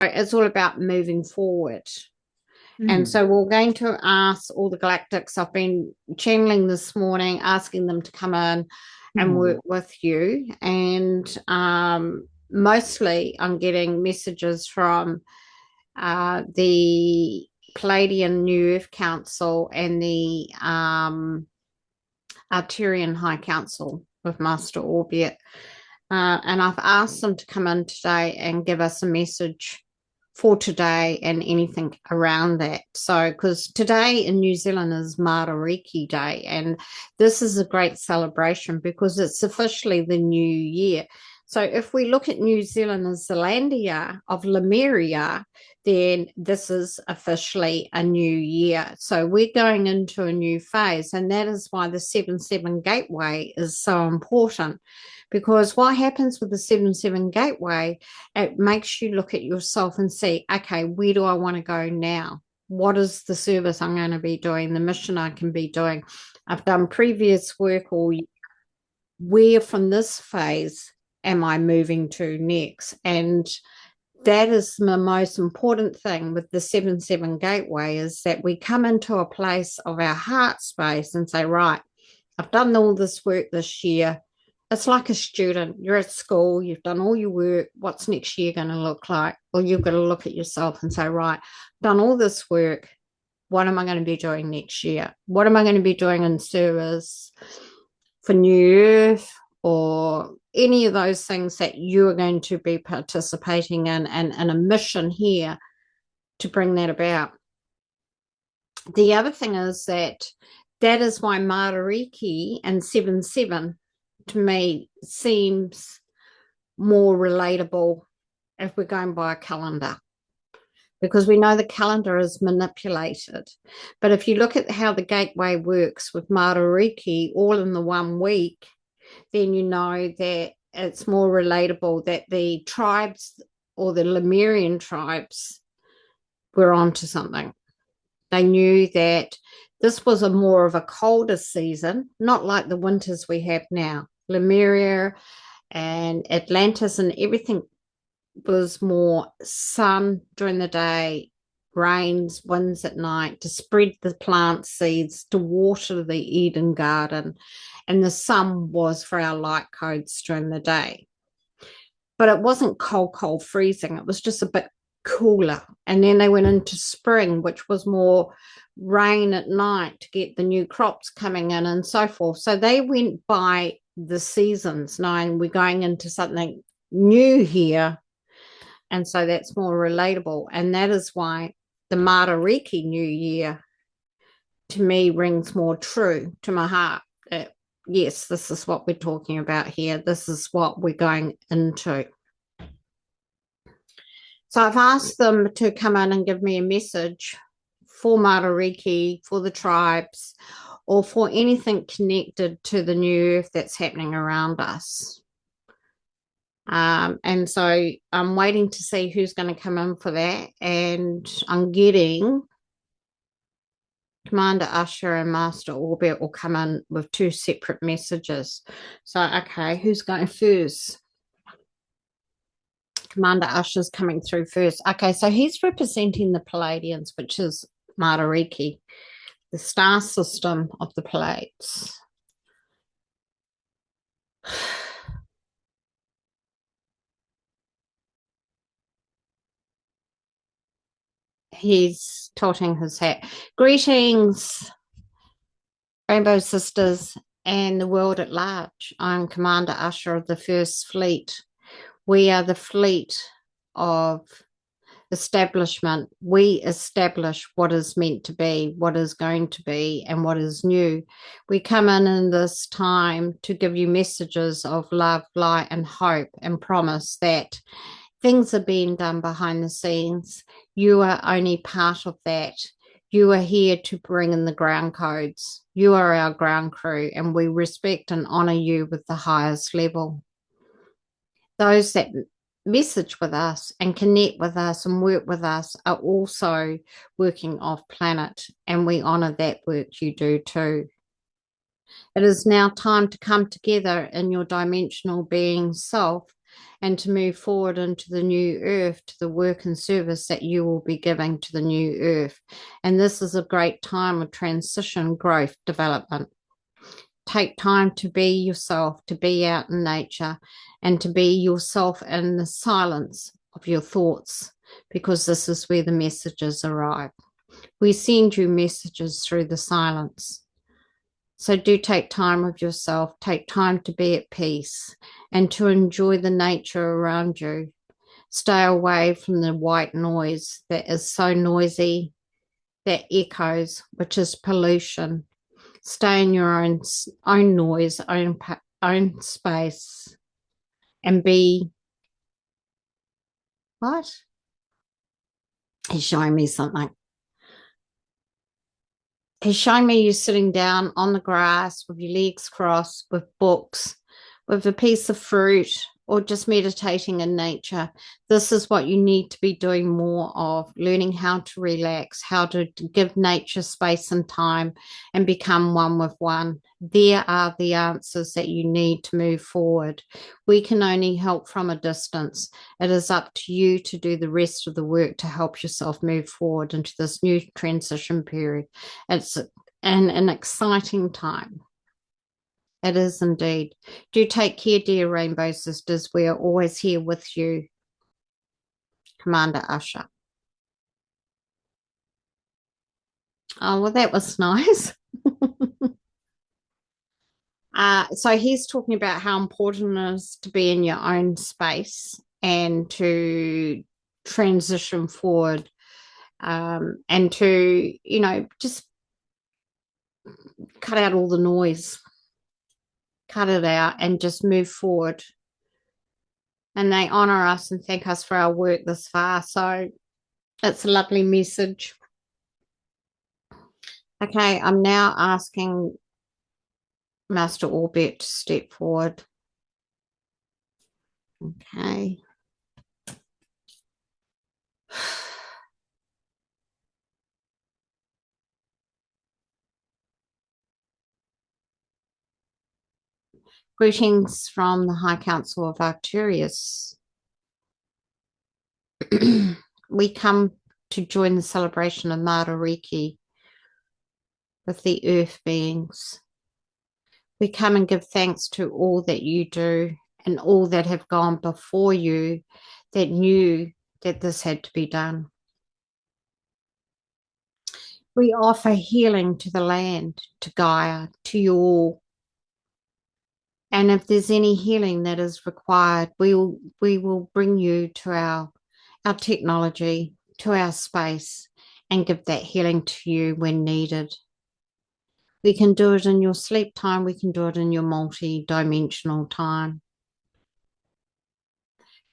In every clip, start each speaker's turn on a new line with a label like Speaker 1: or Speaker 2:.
Speaker 1: it's all about moving forward. And
Speaker 2: Mm.
Speaker 1: so we're going to ask all the galactics. I've been channeling this morning, asking them to come in and
Speaker 2: Mm.
Speaker 1: work with you. And mostly I'm getting messages from the Palladian New Earth Council and the Arcturian High Council with Master Orbit. And I've asked them to come in today and give us a message for today and anything around that. So, because today in New Zealand is Matariki Day, and this is a great celebration because it's officially the new year. So, if we look at New Zealand as the land year of Lemuria, then this is officially a new year. So, we're going into a new phase, and that is why the 7-7 gateway is so important. Because what happens with the 7-7 gateway, it makes you look at yourself and see, okay, where do I want to go now? What is the service I'm going to be doing, the mission I can be doing? I've done previous work, or where from this phase am I moving to next? And that is the most important thing with the 7-7 gateway, is that we come into a place of our heart space and say, right, I've done all this work this year. It's like a student. You're at school, you've done all your work. What's next year going to look like? Well, you've got to look at yourself and say, right, I've done all this work. What am I going to be doing next year? What am I going to be doing in service for New Earth, or any of those things that you are going to be participating in, and a mission here to bring that about? The other thing is that is why Matariki and 7-7 to me seems more relatable if we're going by a calendar, because we know the calendar is manipulated. But if you look at how the gateway works with Matariki all in the 1 week, then you know that it's more relatable, that the tribes or the Lemurian tribes were onto something. They knew that this was a more of a colder season, not like the winters we have now. Lemuria and Atlantis and everything was more sun during the day, rains, winds at night, to spread the plant seeds, to water the Eden garden. And the sun was for our light codes during the day. But it wasn't cold, cold freezing. It was just a bit cooler. And then they went into spring, which was more rain at night to get the new crops coming in and so forth. So they went by the seasons, knowing we're going into something new here. And so that's more relatable. And that is why the Matariki New Year to me rings more true to my heart. That, yes, this is what we're talking about here. This is what we're going into. So I've asked them to come in and give me a message for Matariki, for the tribes, or for anything connected to the new earth that's happening around us. And so I'm waiting to see who's going to come in for that. And I'm getting Commander Usher and Master Orbit will come in with two separate messages. So, okay, who's going first? Commander Usher's coming through first. Okay, so he's representing the Palladians, which is Matariki, the star system of the Pleiades. He's tilting his hat. Greetings, Rainbow Sisters, and the world at large. I'm Commander Usher of the First Fleet. We are the fleet of establishment. We establish what is meant to be, what is going to be, and what is new. We come in this time to give you messages of love, light, and hope, and promise that things are being done behind the scenes. You are only part of that. You are here to bring in the ground codes. You are our ground crew, and we respect and honor you with the highest level. Those that message with us and connect with us and work with us are also working off planet, and we honor that work you do too. It is now time to come together in your dimensional being self and to move forward into the new earth, to the work and service that you will be giving to the new earth. And this is a great time of transition, growth, development. Take time to be yourself, to be out in nature, and to be yourself in the silence of your thoughts, because this is where the messages arrive. We send you messages through the silence. So do take time with yourself, take time to be at peace and to enjoy the nature around you. Stay away from the white noise that is so noisy, that echoes, which is pollution. Stay in your own noise, own space, and be what? He's showing me something. He's showing me you sitting down on the grass with your legs crossed, with books, with a piece of fruit, or just meditating in nature. This is what you need to be doing more of, learning how to relax, how to give nature space and time and become one with one. There are the answers that you need to move forward. We can only help from a distance. It is up to you to do the rest of the work to help yourself move forward into this new transition period. It's an exciting time. It is indeed. Do take care, dear Rainbow Sisters. We are always here with you, Commander Usher. Oh, well, that was nice. So he's talking about how important it is to be in your own space and to transition forward, and to, just cut out all the noise, cut it out and just move forward. And they honor us and thank us for our work this far. So it's a lovely message. Okay, I'm now asking Master Orbit to step forward. Okay. Greetings from the High Council of Arcturus. We come to join the celebration of Matariki with the earth beings. We come and give thanks to all that you do and all that have gone before you that knew that this had to be done. We offer healing to the land, to Gaia, to you all. And if there's any healing that is required, we will bring you to our technology, to our space, and give that healing to you when needed. We can do it in your sleep time. We can do it in your multi-dimensional time.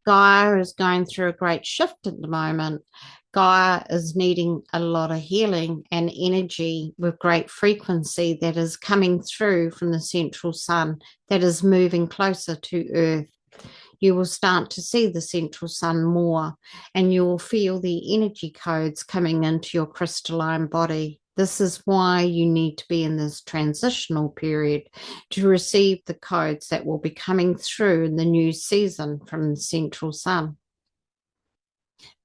Speaker 1: Gaia is going through a great shift at the moment. Gaia is needing a lot of healing and energy with great frequency that is coming through from the central sun, that is moving closer to Earth. You will start to see the central sun more, and you will feel the energy codes coming into your crystalline body. This is why you need to be in this transitional period to receive the codes that will be coming through in the new season from the central sun.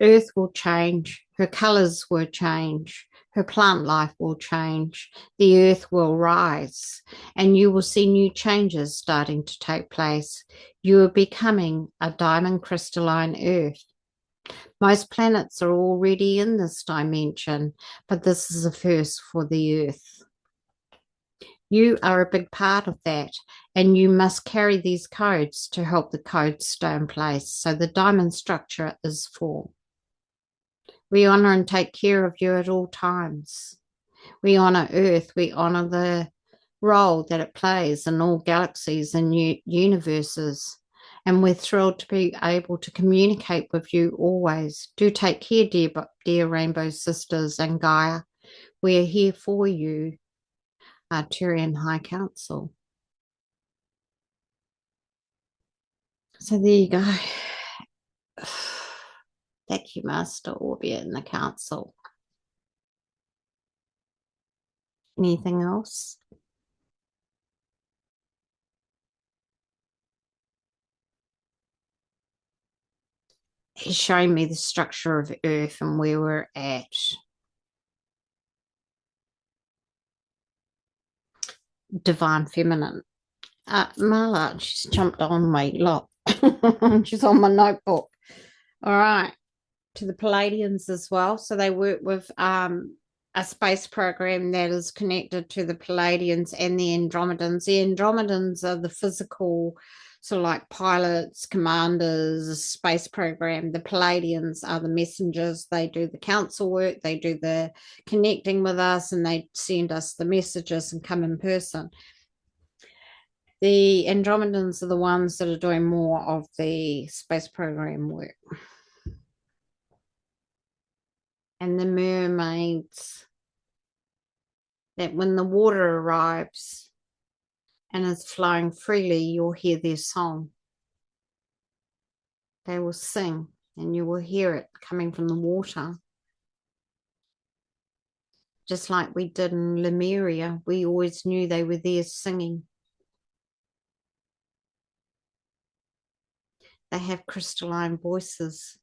Speaker 1: Earth will change, her colors will change, her plant life will change, the earth will rise, and you will see new changes starting to take place. You are becoming a diamond crystalline earth. Most planets are already in this dimension, but this is a first for the earth. You are a big part of that, and you must carry these codes to help the codes stay in place. So the diamond structure is full. We honor and take care of you at all times. We honor Earth. We honor the role that it plays in all galaxies and universes. And we're thrilled to be able to communicate with you always. Do take care, dear Rainbow Sisters and Gaia. We are here for you, Arcturian High Council. So there you go. Thank you, Master Orbia and the Council. Anything else? he's showing me the structure of Earth and where we're at. Divine Feminine. Marla, she's jumped on me. Look, she's on my notebook. All right. To the Palladians as well. So they work with a space program that is connected to the Palladians and the Andromedans. The Andromedans are the physical, sort of like pilots, commanders, space program. The Palladians are the messengers. They do the council work, they do the connecting with us, and they send us the messages and come in person. The Andromedans are the ones that are doing more of the space program work. And the mermaids, that when the water arrives and is flowing freely, you'll hear their song. They will sing and you will hear it coming from the water. Just like we did in Lemuria, we always knew they were there singing. They have crystalline voices.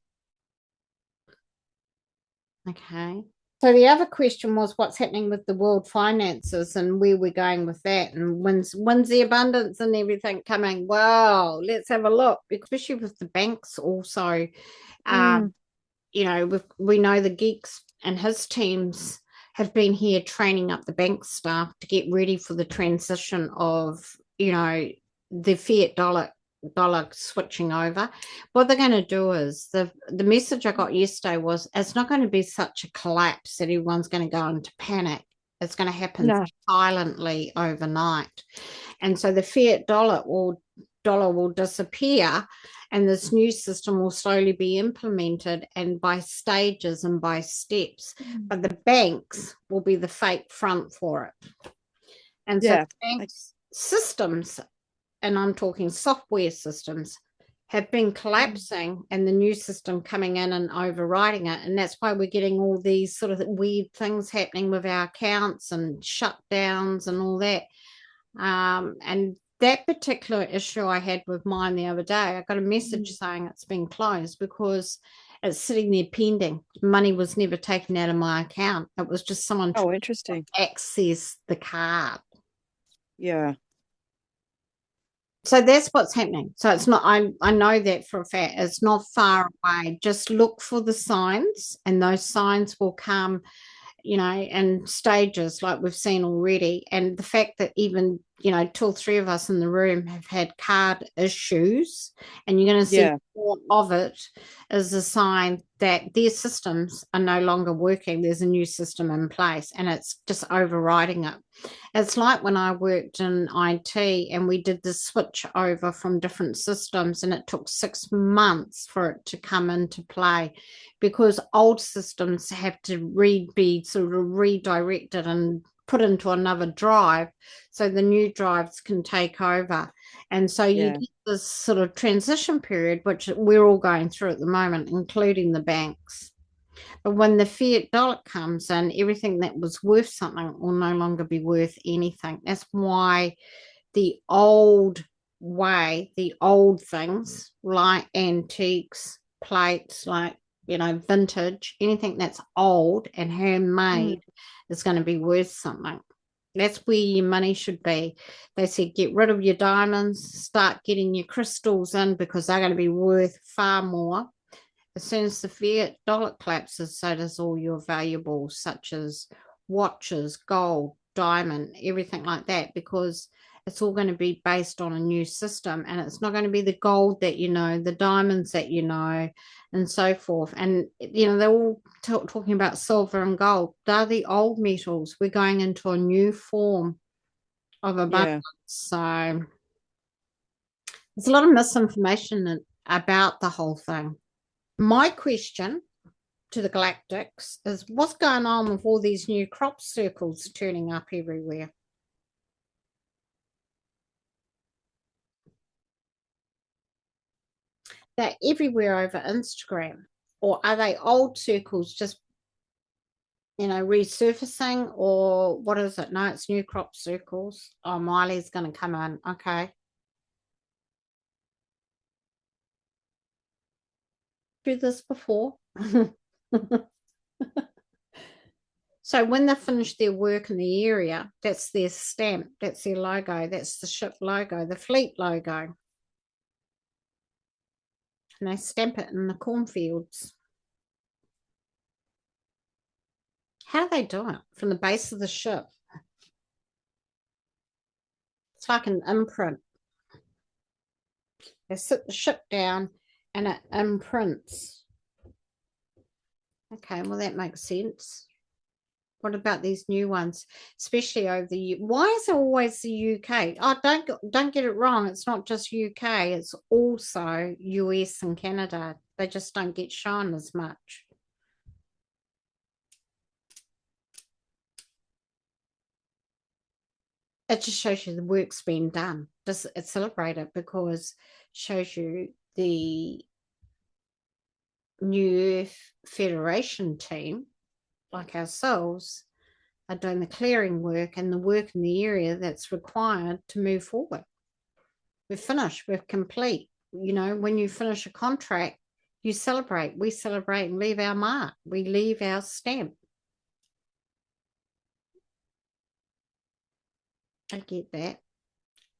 Speaker 1: Okay. So the other question was what's happening with the world finances and where we're going with that, and when's the abundance and everything coming? Well, let's have a look, especially with the banks also.
Speaker 2: Mm.
Speaker 1: You know, we know the Geeks and his teams have been here training up the bank staff to get ready for the transition of, you know, the fiat dollar switching over. What they're going to do is the message I got yesterday was it's not going to be such a collapse that everyone's going to go into panic. It's going to happen
Speaker 2: No.
Speaker 1: silently overnight. And so the fiat dollar will disappear and this new system will slowly be implemented and by stages and by steps. But the banks will be the fake front for it. And so
Speaker 2: Yeah.
Speaker 1: the banks systems, and I'm talking software systems, have been collapsing and the new system coming in and overriding it. And that's why we're getting all these sort of weird things happening with our accounts and shutdowns and all that. And that particular issue I had with mine the other day, I got a message saying it's been closed because it's sitting there pending. Money was never taken out of my account. It was just someone
Speaker 2: Oh,
Speaker 1: trying
Speaker 2: interesting.
Speaker 1: to access the card.
Speaker 2: Yeah.
Speaker 1: So that's what's happening. So it's not, I know that for a fact. It's not far away. Just look for the signs, and those signs will come, you know, in stages like we've seen already. And the fact that even, you know, two or three of us in the room have had card issues and you're going to see
Speaker 2: Yeah.
Speaker 1: more of it is a sign that their systems are no longer working. There's a new system in place and it's just overriding it. It's like when I worked in IT and we did the switch over from different systems, and it took 6 months for it to come into play because old systems have to be sort of redirected and put into another drive so the new drives can take over. And so you
Speaker 2: Yeah.
Speaker 1: get this sort of transition period, which we're all going through at the moment, including the banks. But when the fiat dollar comes in, everything that was worth something will no longer be worth anything. That's why the old the old things like antiques, plates, like, you know, vintage, anything that's old and handmade
Speaker 2: Mm.
Speaker 1: is going to be worth something. That's where your money should be. They said get rid of your diamonds, start getting your crystals in because they're going to be worth far more. As soon as the fiat dollar collapses, so does all your valuables, such as watches, gold, diamond, everything like that, because it's all going to be based on a new system and it's not going to be the gold that you know, the diamonds that you know, and so forth. And, you know, they're all talking about silver and gold. They're the old metals. We're going into a new form of abundance.
Speaker 2: Yeah.
Speaker 1: So there's a lot of misinformation about the whole thing. My question to the galactics is what's going on with all these new crop circles turning up everywhere? They're everywhere over Instagram. Or are they old circles just, you know, resurfacing? Or what is it? No, it's new crop circles. Oh, Miley's going to come in. Okay. do this before. So when they finish their work in the area, that's their stamp, that's their logo, that's the ship logo, the fleet logo. And they stamp it in the cornfields. How do they do it? From the base of the ship. It's like an imprint. They sit the ship down and it imprints. Okay, well, that makes sense. What about these new ones, especially over the why is it always the UK? Oh, don't get it wrong. It's not just UK. It's also US and Canada. They just don't get shown as much. It just shows you the work's been done. Just celebrate it because it shows you the New Earth Federation team, like ourselves, are doing the clearing work and the work in the area that's required to move forward. We're finished, we're complete. You know, when you finish a contract, you celebrate. We celebrate and leave our mark. We leave our stamp. I get that.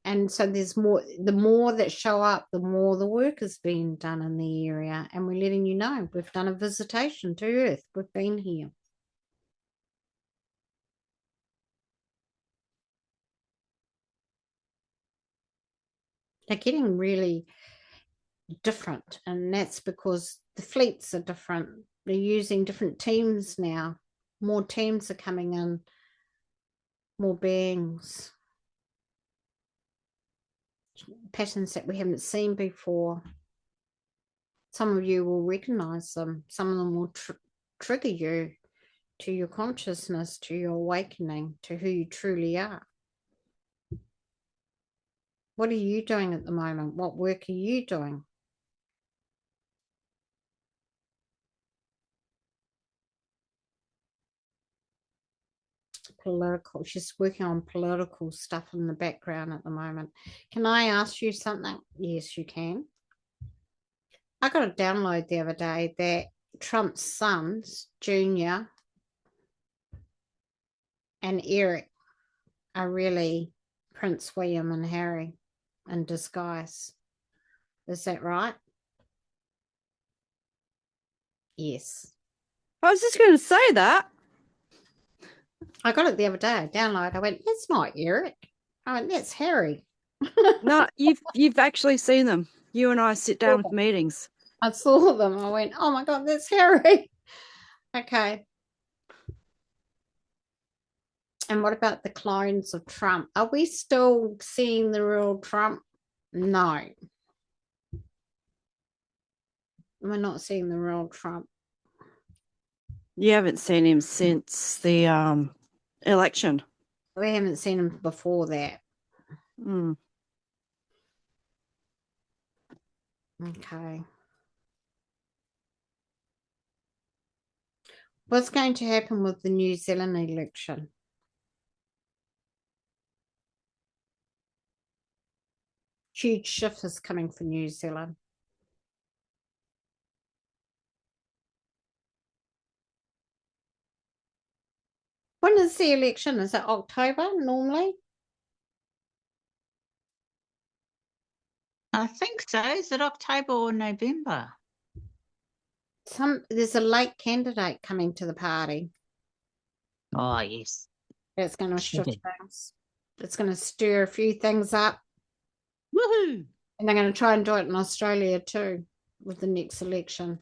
Speaker 1: And so there's more, the more that show up, the more the work is being done in the area. And we're letting you know we've done a visitation to Earth. We've been here. They're getting really different. And that's because the fleets are different. They're using different teams now. More teams are coming in, more beings, patterns that we haven't seen before. Some of you will recognize them. Some of them will trigger you to your consciousness, to your awakening, to who you truly are. What are you doing at the moment? What work are you doing? Political. She's working on political stuff in the background at the moment. Can I ask you something? Yes, you can. I got a download the other day that Trump's sons, Junior and Eric, are really Prince William and Harry in disguise. Is that right? Yes.
Speaker 2: I was just going to say that.
Speaker 1: I got it the other day. Download. I went, that's not Eric. I went, that's Harry.
Speaker 2: No, you've actually seen them. You and I sit down with meetings.
Speaker 1: I saw them. I went, oh my God, that's Harry. Okay. And what about the clones of Trump? Are we still seeing the real Trump? No. We're not seeing the real Trump.
Speaker 2: You haven't seen him since the election.
Speaker 1: We haven't seen him before that.
Speaker 2: Mm.
Speaker 1: Okay. What's going to happen with the New Zealand election? Huge shift is coming for New Zealand. When is the election? Is it October normally?
Speaker 3: I think so. Is it October or November?
Speaker 1: There's a late candidate coming to the party.
Speaker 3: Oh, yes.
Speaker 1: That's going to shift things. It's going to stir a few things up.
Speaker 3: Woohoo!
Speaker 1: And they're going to try and do it in Australia too with the next election.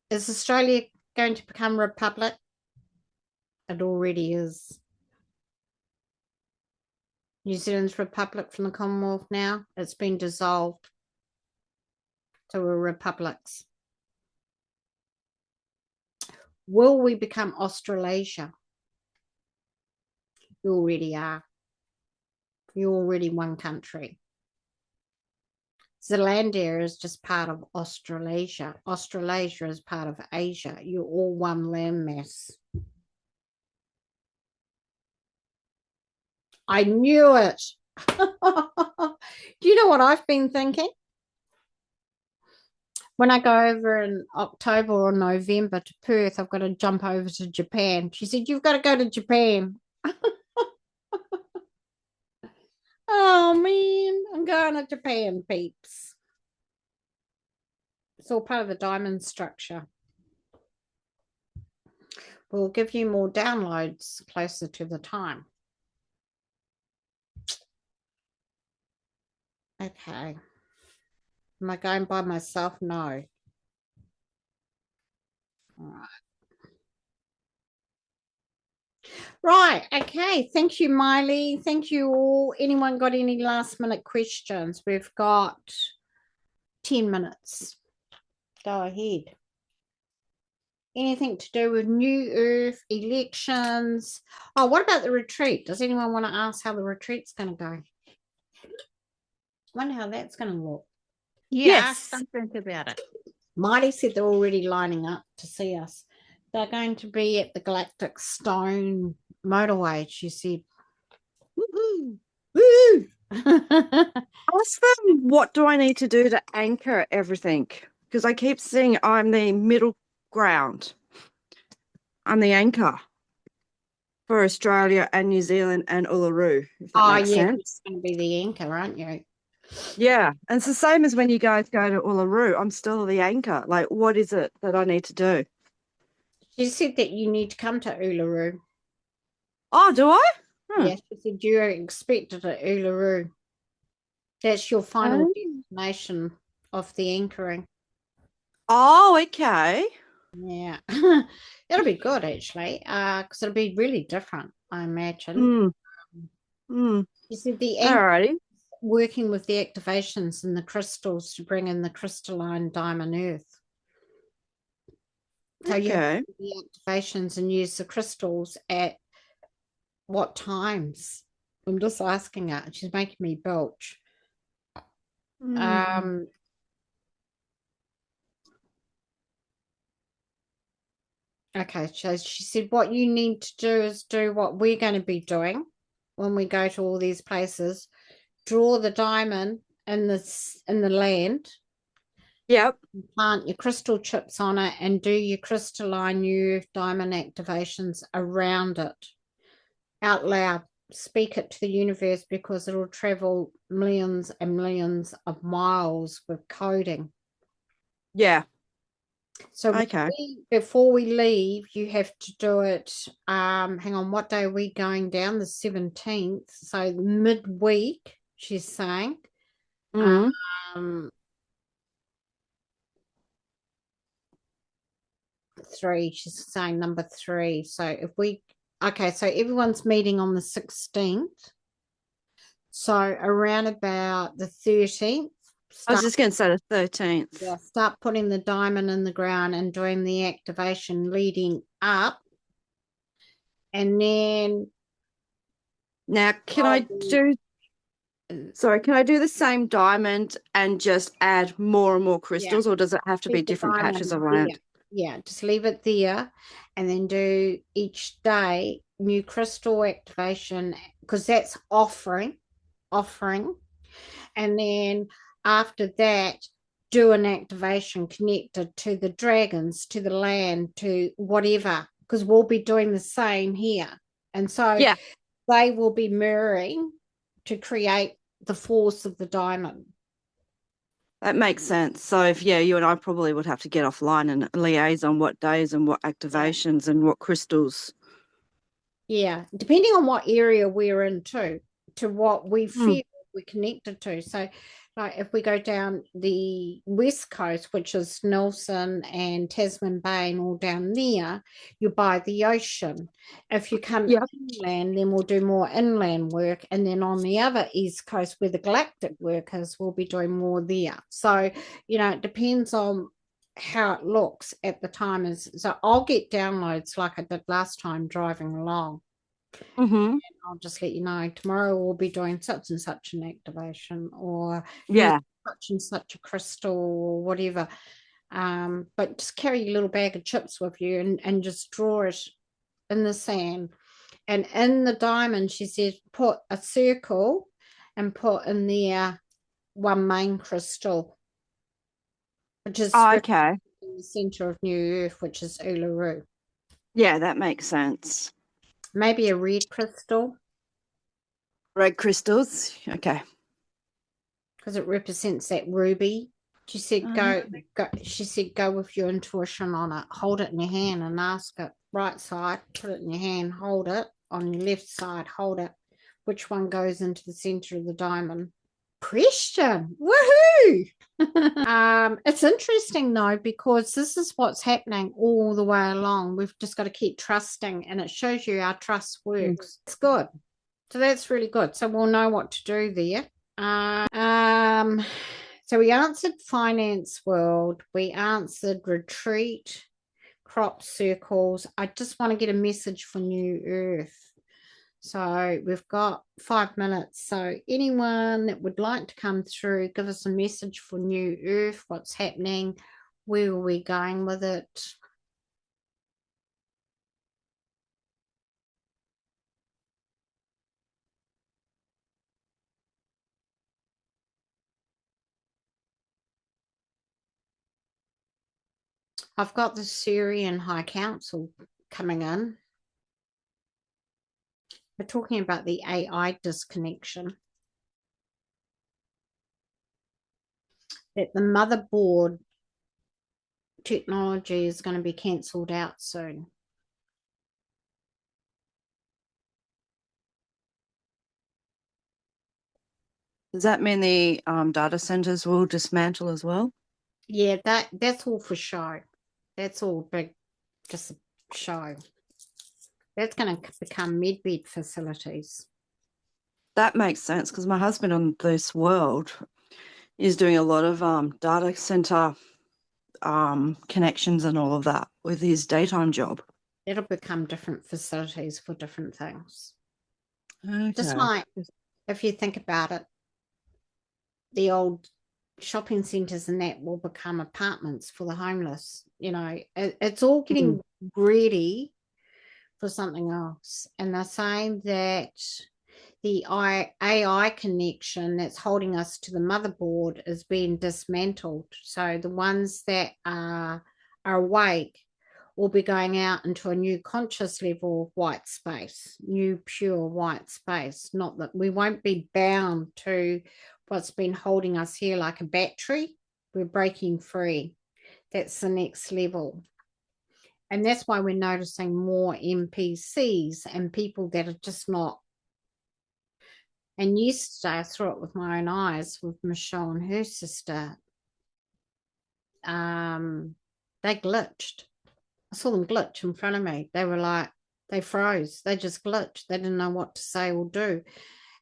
Speaker 1: Is Australia going to become a republic? It already is. New Zealand's republic from the Commonwealth now. It's been dissolved. So we're republics. Will we become Australasia? You already are. You're already one country. Zealandia is just part of Australasia. Australasia is part of Asia. You're all one landmass. I knew it. Do you know what I've been thinking? When I go over in October or November to Perth, I've got to jump over to Japan. She said, "You've got to go to Japan." Oh man, I'm going to Japan, peeps. It's all part of the diamond structure. We'll give you more downloads closer to the time. Okay. Am I going by myself? No. All right. Right. Okay. Thank you, Miley. Thank you all. Anyone got any last minute questions? We've got 10 minutes. Go ahead. Anything to do with New Earth, elections? Oh, what about the retreat? Does anyone want to ask how the retreat's going to go? Wonder how that's going to look.
Speaker 3: Yeah,
Speaker 2: Yes.
Speaker 3: ask something about it.
Speaker 1: Miley said they're already lining up to see us. They're going to be at the Galactic Stone motorway, she said.
Speaker 3: Woohoo!
Speaker 1: Woo!
Speaker 2: Ask them, what do I need to do to anchor everything? Because I keep seeing I'm the middle ground. I'm the anchor for Australia and New Zealand and Uluru, if that makes
Speaker 1: yeah,
Speaker 2: sense.
Speaker 1: you're going to be the anchor, aren't you?
Speaker 2: Yeah. And it's the same as when you guys go to Uluru. I'm still the anchor. Like, what is it that I need to do?
Speaker 1: She said that you need to come to Uluru.
Speaker 2: Oh, do I?
Speaker 1: Yes, she said you're expected at Uluru. That's your final destination of the anchoring.
Speaker 2: Oh, okay.
Speaker 1: Yeah. It'll be good actually, because it'll be really different, I imagine. You said the
Speaker 2: Alrighty.
Speaker 1: working with the activations and the crystals to bring in the crystalline diamond earth. So you have to do the activations and use the crystals at what times? I'm just asking her. She's making me belch. Okay, so she said what you need to do is do what we're going to be doing when we go to all these places. Draw the diamond in the land.
Speaker 2: Yep.
Speaker 1: Plant your crystal chips on it and do your crystalline new diamond activations around it. Out loud. Speak it to the universe because it'll travel millions and millions of miles with coding.
Speaker 2: Yeah.
Speaker 1: So before we leave, you have to do it. Hang on, what day are we going down? The 17th. So midweek, she's saying. Three, she's saying number 3. So if we so everyone's meeting on the 16th. So around about the 13th.
Speaker 2: I was just going to say the 13th.
Speaker 1: Yeah, start putting the diamond in the ground and doing the activation leading up. And then
Speaker 2: now can I do the same diamond and just add more and more crystals, or does it have to be different patches of land?
Speaker 1: Yeah, just leave it there and then do each day new crystal activation, because that's offering. And then after that, do an activation connected to the dragons, to the land, to whatever, because we'll be doing the same here. And so they will be mirroring to create the force of the diamond.
Speaker 2: That makes sense. So if you and I probably would have to get offline and liaise on what days and what activations and what crystals.
Speaker 1: Yeah, depending on what area we're in to what we feel we're connected to. So like if we go down the west coast, which is Nelson and Tasman Bay and all down there, you're by the ocean. If you come inland, then we'll do more inland work. And then on the other east coast where the galactic work is, we'll be doing more there. So, it depends on how it looks at the time. So I'll get downloads like I did last time driving along. And I'll just let you know tomorrow we'll be doing such and such an activation, or such and such a crystal, or whatever. But just carry your little bag of chips with you and just draw it in the sand. And in the diamond, she says, put a circle and put in there one main crystal, which is
Speaker 2: Oh, okay.
Speaker 1: in the center of New Earth, which is Uluru.
Speaker 2: Yeah, that makes sense.
Speaker 1: Maybe a red crystal
Speaker 2: Red crystals. Okay.
Speaker 1: because it represents that ruby. She said, go. She said, go with your intuition on it. Hold it in your hand and ask it. Right side, put it in your hand. Hold it on your left side. Hold it. Which one goes into the center of the diamond? Question. Woohoo! It's interesting though, because this is what's happening all the way along. We've just got to keep trusting, and it shows you our trust works. It's good. So that's really good. So we'll know what to do there. So we answered finance world. We answered retreat, crop circles. I just want to get a message for New Earth. So we've got 5 minutes. So anyone that would like to come through, give us a message for New Earth, what's happening, where are we going with it? I've got the Syrian High Council coming in. We're talking about the AI disconnection. That the motherboard technology is going to be cancelled out soon.
Speaker 2: Does that mean the data centers will dismantle as well?
Speaker 1: Yeah, that's all for show. That's all big, just a show. That's going to become medbed facilities.
Speaker 2: That makes sense because my husband on this world is doing a lot of data center connections and all of that with his daytime job.
Speaker 1: It'll become different facilities for different things.
Speaker 2: Okay.
Speaker 1: Just like if you think about it, the old shopping centres and that will become apartments for the homeless. You know, it's all getting ready for something else. And they're saying that the AI connection that's holding us to the motherboard is being dismantled. So the ones that are awake will be going out into a new conscious level of white space, new pure white space. Not that we won't be bound to what's been holding us here like a battery. We're breaking free. That's the next level. And that's why we're noticing more NPCs and people that are just not. And yesterday I saw it with my own eyes with Michelle and her sister. They glitched. I saw them glitch in front of me. They were like, they froze. They just glitched. They didn't know what to say or do.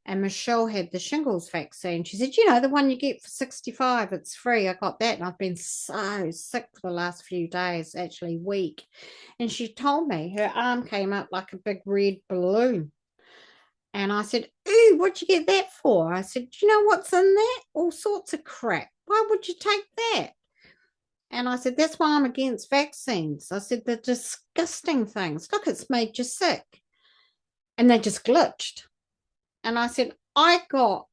Speaker 1: And Michelle had the shingles vaccine. She said, the one you get for 65, it's free. I got that. And I've been so sick for the last few days, actually weak. And she told me her arm came up like a big red balloon. And I said, ooh, what'd you get that for? I said, do you know what's in that? All sorts of crap. Why would you take that? And I said, that's why I'm against vaccines. I said, they're disgusting things. Look, it's made you sick. And they just glitched. And I said, I got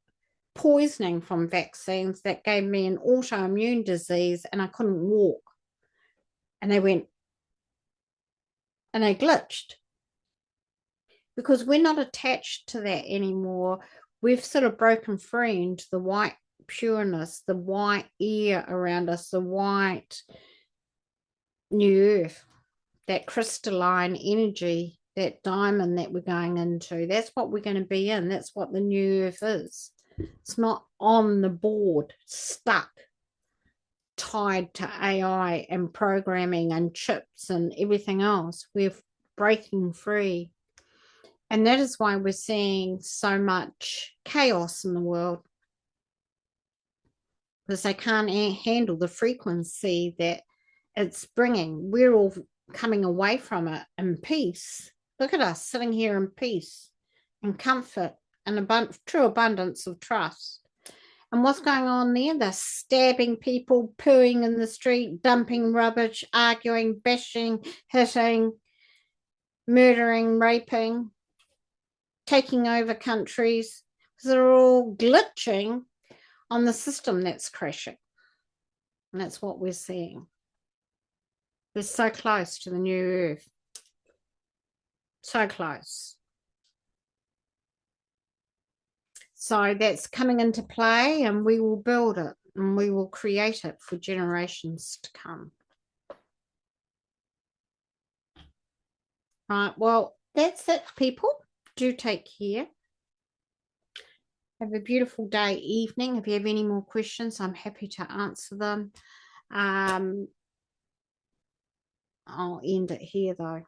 Speaker 1: poisoning from vaccines that gave me an autoimmune disease and I couldn't walk. And they went, and they glitched. Because we're not attached to that anymore. We've sort of broken free into the white pureness, the white air around us, the white new earth, that crystalline energy, that diamond that we're going into. That's what we're going to be in. That's what the new earth is. It's not on the board, stuck, tied to AI and programming and chips and everything else. We're breaking free. And that is why we're seeing so much chaos in the world, because they can't handle the frequency that it's bringing. We're all coming away from it in peace. Look at us sitting here in peace and comfort and true abundance of trust. And what's going on there? They're stabbing people, pooing in the street, dumping rubbish, arguing, bashing, hitting, murdering, raping, taking over countries. They're all glitching on the system that's crashing. And that's what we're seeing. We're so close to the new earth. So close. So that's coming into play, and we will build it and we will create it for generations to come. Right, well, that's it, people. Do take care. Have a beautiful day, evening. If you have any more questions, I'm happy to answer them. I'll end it here, though.